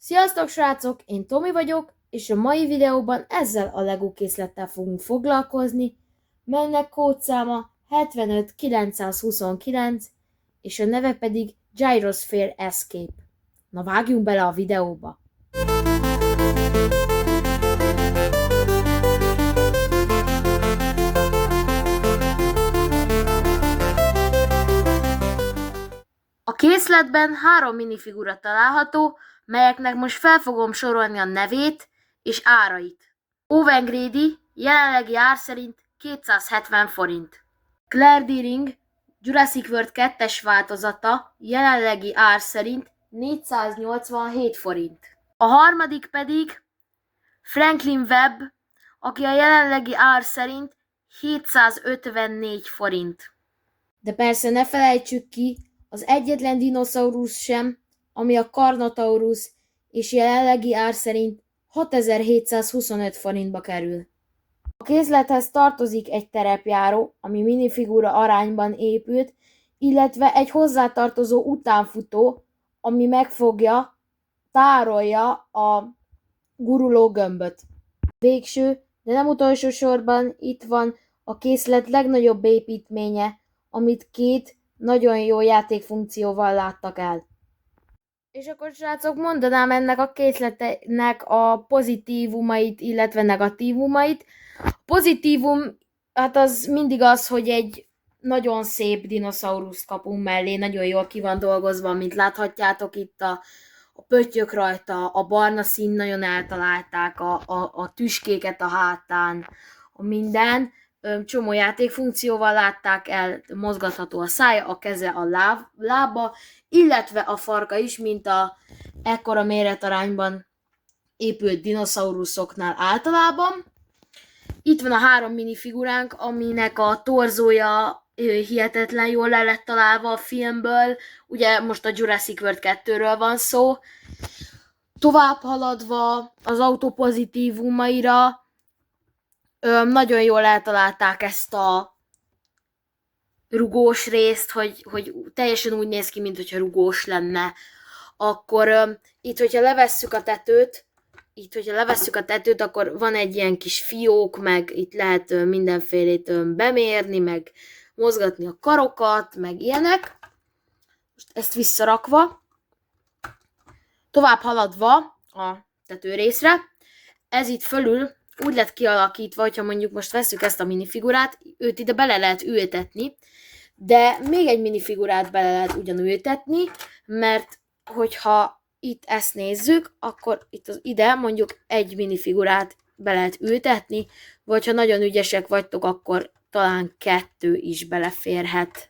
Sziasztok srácok, én Tomi vagyok, és a mai videóban ezzel a LEGO készlettel fogunk foglalkozni, melynek kódszáma 75929, és a neve pedig Gyrosphere Escape. Na vágjunk bele a videóba! A készletben 3 minifigura található, melyeknek most fel fogom sorolni a nevét és árait. Owen Grady jelenlegi ár szerint 270 forint. Claire Dearing Jurassic World 2-es változata jelenlegi ár szerint 487 forint. A harmadik pedig Franklin Webb, aki a jelenlegi ár szerint 754 forint. De persze ne felejtsük ki az egyetlen dinoszaurusz sem, ami a Carnotaurus, és jelenlegi ár szerint 6725 forintba kerül. A készlethez tartozik egy terepjáró, ami minifigura arányban épült, illetve egy hozzátartozó utánfutó, ami megfogja, tárolja a guruló gömböt. Végső, de nem utolsó sorban itt van a készlet legnagyobb építménye, amit 2 nagyon jó játékfunkcióval láttak el. És akkor srácok, mondanám ennek a készletnek a pozitívumait, illetve negatívumait. A pozitívum, hát az mindig az, hogy egy nagyon szép dinoszaurusz kapunk mellé, nagyon jól ki van dolgozva, mint láthatjátok itt a pöttyök rajta, a barna szín nagyon eltalálták, a tüskéket a hátán, a minden. Csomó játékfunkcióval látták el, mozgatható a szája, a keze, a lába, illetve a farka is, mint a ekkora méretarányban épült dinoszauruszoknál általában. Itt van a 3 minifiguránk, aminek a torzója hihetetlen jól le lett találva a filmből. Ugye most a Jurassic World 2-ről van szó. Tovább haladva az autó pozitívumaira, nagyon jól eltalálták ezt a rugós részt, hogy teljesen úgy néz ki, mintha rugós lenne. Akkor itt, hogyha levesszük a tetőt, akkor van egy ilyen kis fiók, meg itt lehet mindenfélét bemérni, meg mozgatni a karokat, meg ilyenek. Most ezt visszarakva, tovább haladva a tetőrészre, ez itt fölül úgy lett kialakítva, hogyha mondjuk most vesszük ezt a minifigurát, őt ide bele lehet ültetni, de még egy minifigurát bele lehet ugyan ültetni, mert hogyha itt ezt nézzük, akkor ide mondjuk egy minifigurát be lehet ültetni, vagy ha nagyon ügyesek vagytok, akkor talán 2 is beleférhet.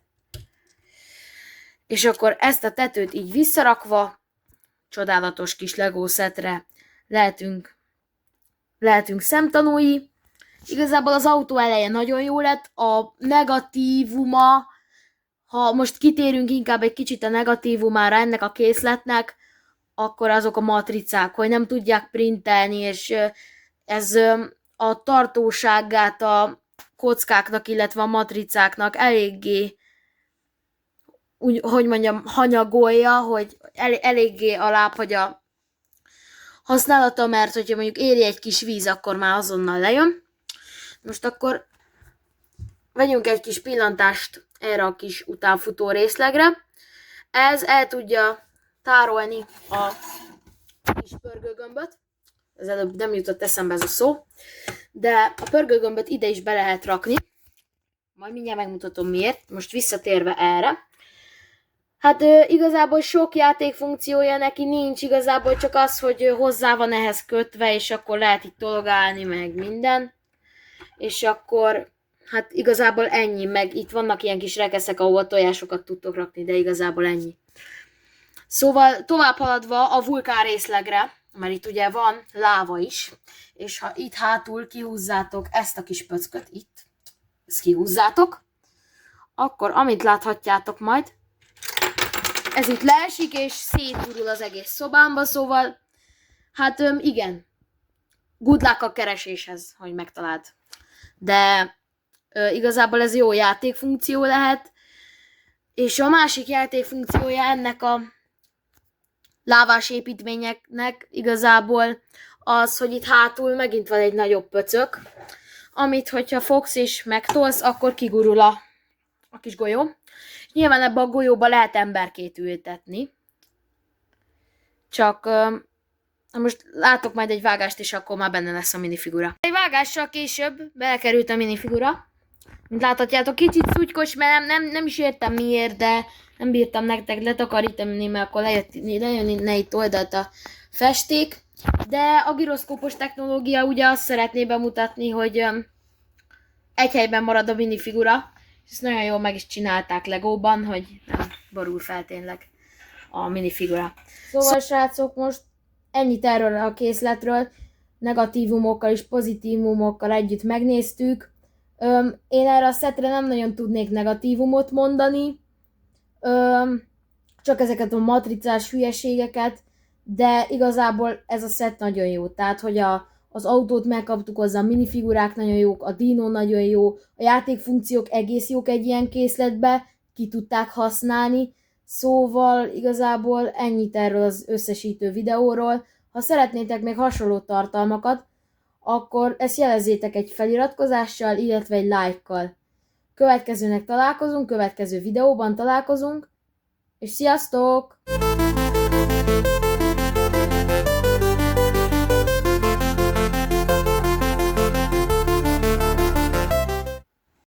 És akkor ezt a tetőt így visszarakva, csodálatos kis Lego szetre lehetünk szemtanúi. Igazából az autó eleje nagyon jó lett, a negatívuma, ha most kitérünk inkább egy kicsit a negatívumára ennek a készletnek, akkor azok a matricák, hogy nem tudják printelni, és ez a tartóságát a kockáknak, illetve a matricáknak eléggé, úgy, hogy mondjam, hanyagolja, hogy eléggé alábbhagy a használata, mert hogyha mondjuk éri egy kis víz, akkor már azonnal lejön. Most akkor vegyünk egy kis pillantást erre a kis utánfutó részlegre. Ez el tudja tárolni a kis pörgőgömböt. Ez előbb nem jutott eszembe ez a szó. De a pörgőgömböt ide is be lehet rakni. Majd mindjárt megmutatom miért. Most visszatérve erre. Hát igazából sok játékfunkciója neki nincs, igazából csak az, hogy hozzá van ehhez kötve, és akkor lehet itt tolgálni, meg minden. És akkor, hát igazából ennyi, meg itt vannak ilyen kis rekeszek, ahol tojásokat tudtok rakni, de igazából ennyi. Szóval tovább haladva a vulkán részlegre, mert itt ugye van láva is, és ha itt hátul kihúzzátok ezt a kis pöcköt itt, ezt kihúzzátok, akkor amit láthatjátok majd, ez itt leesik, és szétgurul az egész szobámba, szóval, hát igen, good luck a kereséshez, hogy megtaláld. De igazából ez jó játékfunkció lehet, és a másik játékfunkciója ennek a lávás építményeknek igazából az, hogy itt hátul megint van egy nagyobb pöcök, amit, hogyha fogsz és megtolsz, akkor kigurul a kis golyó. Nyilván ebbe a golyóba lehet emberkét ültetni. Csak most látok majd egy vágást, és akkor már benne lesz a minifigura. Egy vágással később belekerült a minifigura. Mint láthatjátok, kicsit szutykos, mert nem is értem miért, de nem bírtam nektek letakarítani, mert akkor lejönne itt oldalt a festék. De a giroszkópos technológia ugye azt szeretné bemutatni, hogy egy helyben marad a minifigura. Ezt nagyon jól meg is csinálták Legóban, hogy nem borul fel tényleg a minifigura. Szóval srácok, most ennyit erről a készletről, negatívumokkal és pozitívumokkal együtt megnéztük. Én erre a szetre nem nagyon tudnék negatívumot mondani, csak ezeket a matricás hülyeségeket, de igazából ez a szett nagyon jó. Tehát, hogy az autót megkaptuk, hozzá a minifigurák nagyon jók, a dino nagyon jó, a játékfunkciók egész jók egy ilyen készletbe, ki tudták használni, szóval igazából ennyit erről az összesítő videóról. Ha szeretnétek még hasonló tartalmakat, akkor ezt jelezzétek egy feliratkozással, illetve egy like-kal. Következőnek találkozunk, következő videóban találkozunk, és sziasztok!